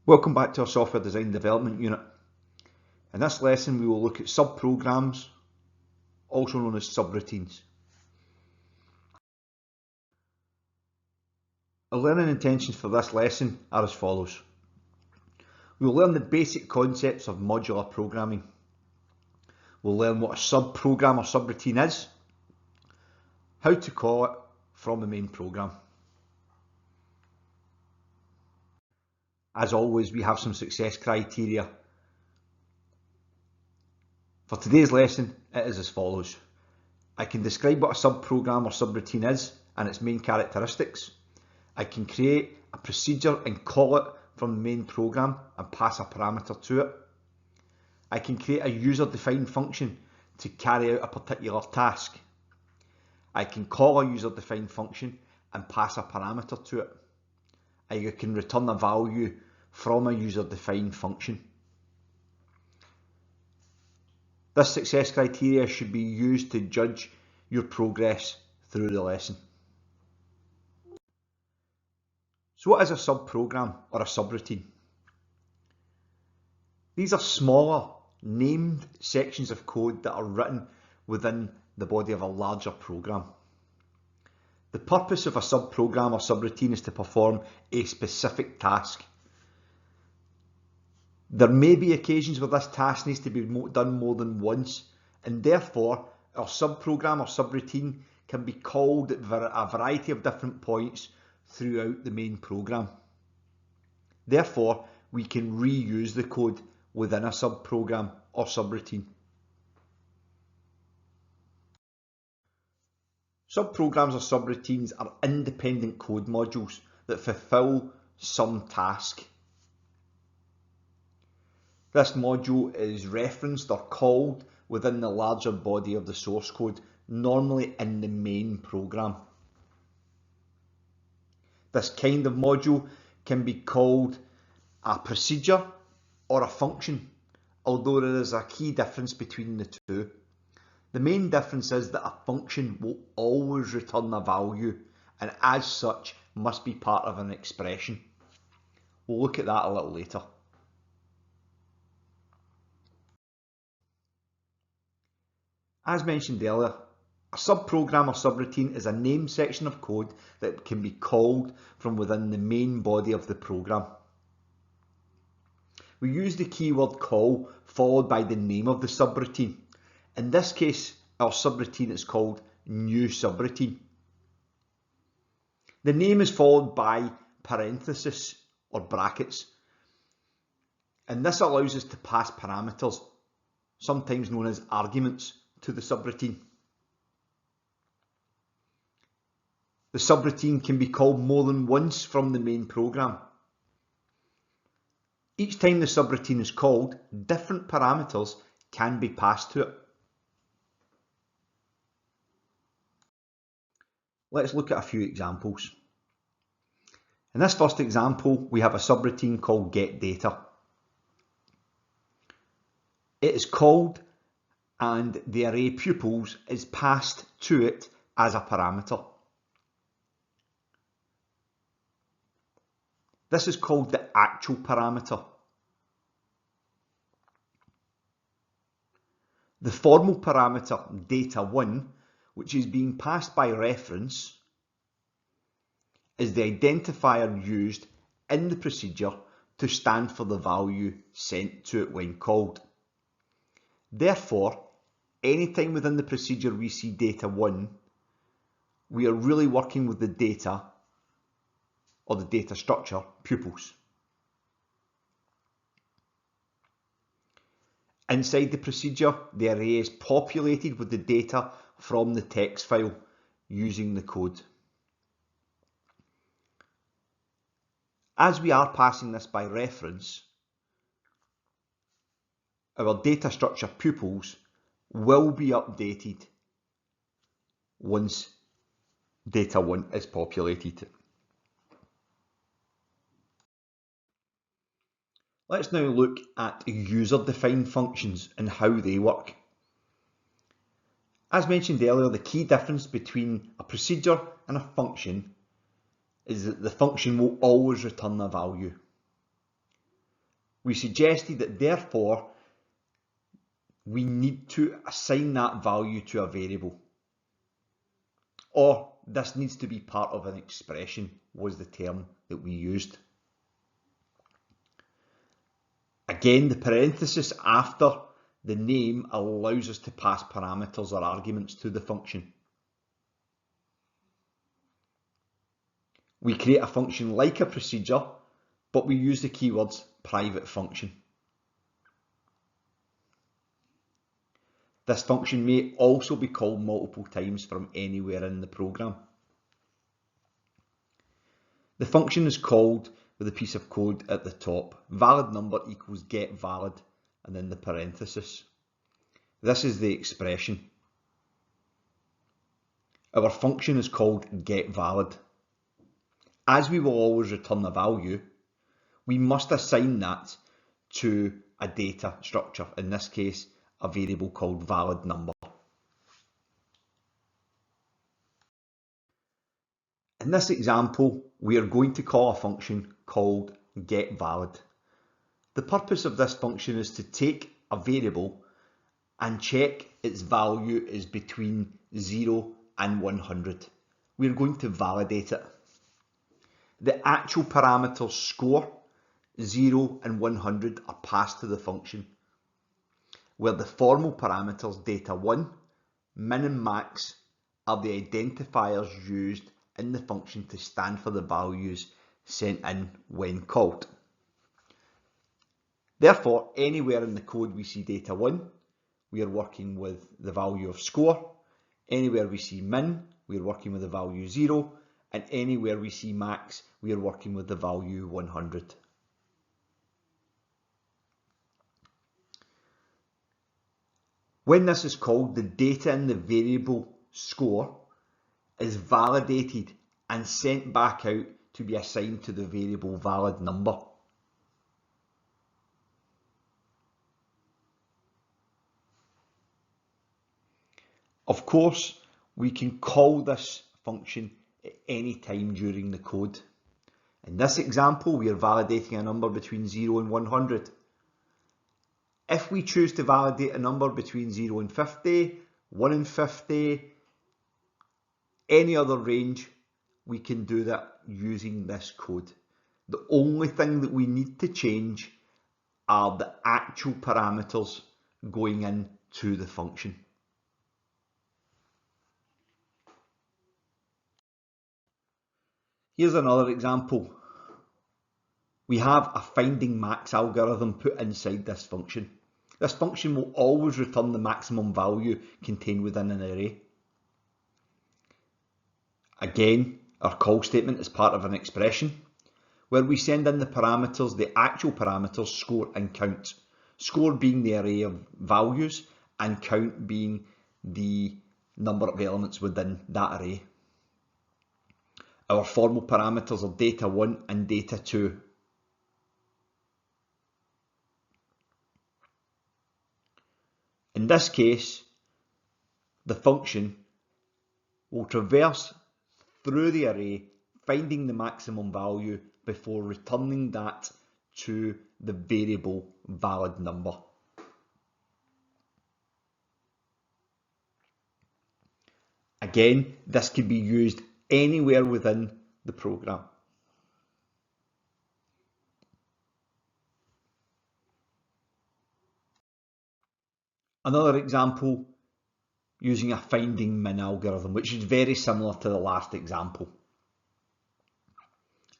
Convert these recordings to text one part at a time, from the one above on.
Welcome back to our Software Design Development Unit. In this lesson we will look at subprograms, also known as subroutines. Our learning intentions for this lesson are as follows. We will learn the basic concepts of modular programming. We'll learn what a subprogram or subroutine is, how to call it from the main program. As always, we have some success criteria. For today's lesson, it is as follows. I can describe what a subprogram or subroutine is and its main characteristics. I can create a procedure and call it from the main program and pass a parameter to it. I can create a user-defined function to carry out a particular task. I can call a user-defined function and pass a parameter to it. I can return a value from a user-defined function. This success criteria should be used to judge your progress through the lesson. So what is a subprogram or a subroutine? These are smaller, named sections of code that are written within the body of a larger program. The purpose of a subprogram or subroutine is to perform a specific task. There may be occasions where this task needs to be done more than once, and therefore our subprogram or subroutine can be called at a variety of different points throughout the main program. Therefore, we can reuse the code within a subprogram or subroutine. Subprograms or subroutines are independent code modules that fulfill some task. This module is referenced or called within the larger body of the source code, normally in the main program. This kind of module can be called a procedure or a function, although there is a key difference between the two. The main difference is that a function will always return a value and as such must be part of an expression. We'll look at that a little later. As mentioned earlier, a subprogram or subroutine is a named section of code that can be called from within the main body of the program. We use the keyword call followed by the name of the subroutine. In this case, our subroutine is called new subroutine. The name is followed by parentheses or brackets, and this allows us to pass parameters, sometimes known as arguments, to the subroutine. The subroutine can be called more than once from the main program. Each time the subroutine is called, different parameters can be passed to it. Let's look at a few examples. In this first example, we have a subroutine called getData. It is called and the array pupils is passed to it as a parameter. This is called the actual parameter. The formal parameter data1, which is being passed by reference, is the identifier used in the procedure to stand for the value sent to it when called. Therefore, anytime within the procedure we see data1, we are really working with the data or the data structure pupils. Inside the procedure, the array is populated with the data from the text file using the code. As we are passing this by reference, our data structure pupils will be updated once data1 is populated. Let's now look at user-defined functions and how they work. As mentioned earlier, the key difference between a procedure and a function is that the function will always return a value. We suggested that therefore we need to assign that value to a variable, or this needs to be part of an expression, was the term that we used. Again, the parenthesis after the name allows us to pass parameters or arguments to the function. We create a function like a procedure, but we use the keywords private function. This function may also be called multiple times from anywhere in the program. The function is called with a piece of code at the top. Valid number equals get valid, and then the parenthesis. This is the expression. Our function is called get valid. As we will always return a value, we must assign that to a data structure, in this case a variable called valid number. In this example, we are going to call a function called getValid. The purpose of this function is to take a variable and check its value is between 0 and 100. We're going to validate it. The actual parameters score, 0 and 100, are passed to the function, where the formal parameters data1, min and max are the identifiers used in the function to stand for the values sent in when called. Therefore, anywhere in the code we see data1, we are working with the value of score. Anywhere we see min, we are working with the value 0, and anywhere we see max, we are working with the value 100. When this is called, the data in the variable score is validated and sent back out to be assigned to the variable valid number. Of course, we can call this function at any time during the code. In this example, we are validating a number between 0 and 100. If we choose to validate a number between 0 and 50, 1 and 50, any other range, we can do that using this code. The only thing that we need to change are the actual parameters going in to the function. Here's another example. We have a finding max algorithm put inside this function. This function will always return the maximum value contained within an array. Again, our call statement is part of an expression where we send in the parameters, the actual parameters, score and count. Score being the array of values and count being the number of elements within that array. Our formal parameters are data1 and data2. In this case, the function will traverse through the array, finding the maximum value before returning that to the variable valid number. Again, this can be used anywhere within the program. Another example using a finding min algorithm, which is very similar to the last example.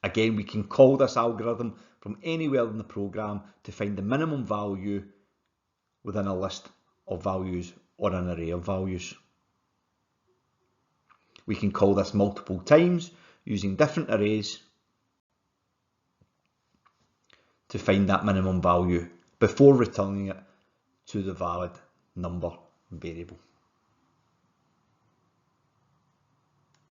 Again, we can call this algorithm from anywhere in the program to find the minimum value within a list of values or an array of values. We can call this multiple times using different arrays to find that minimum value before returning it to the valid number variable.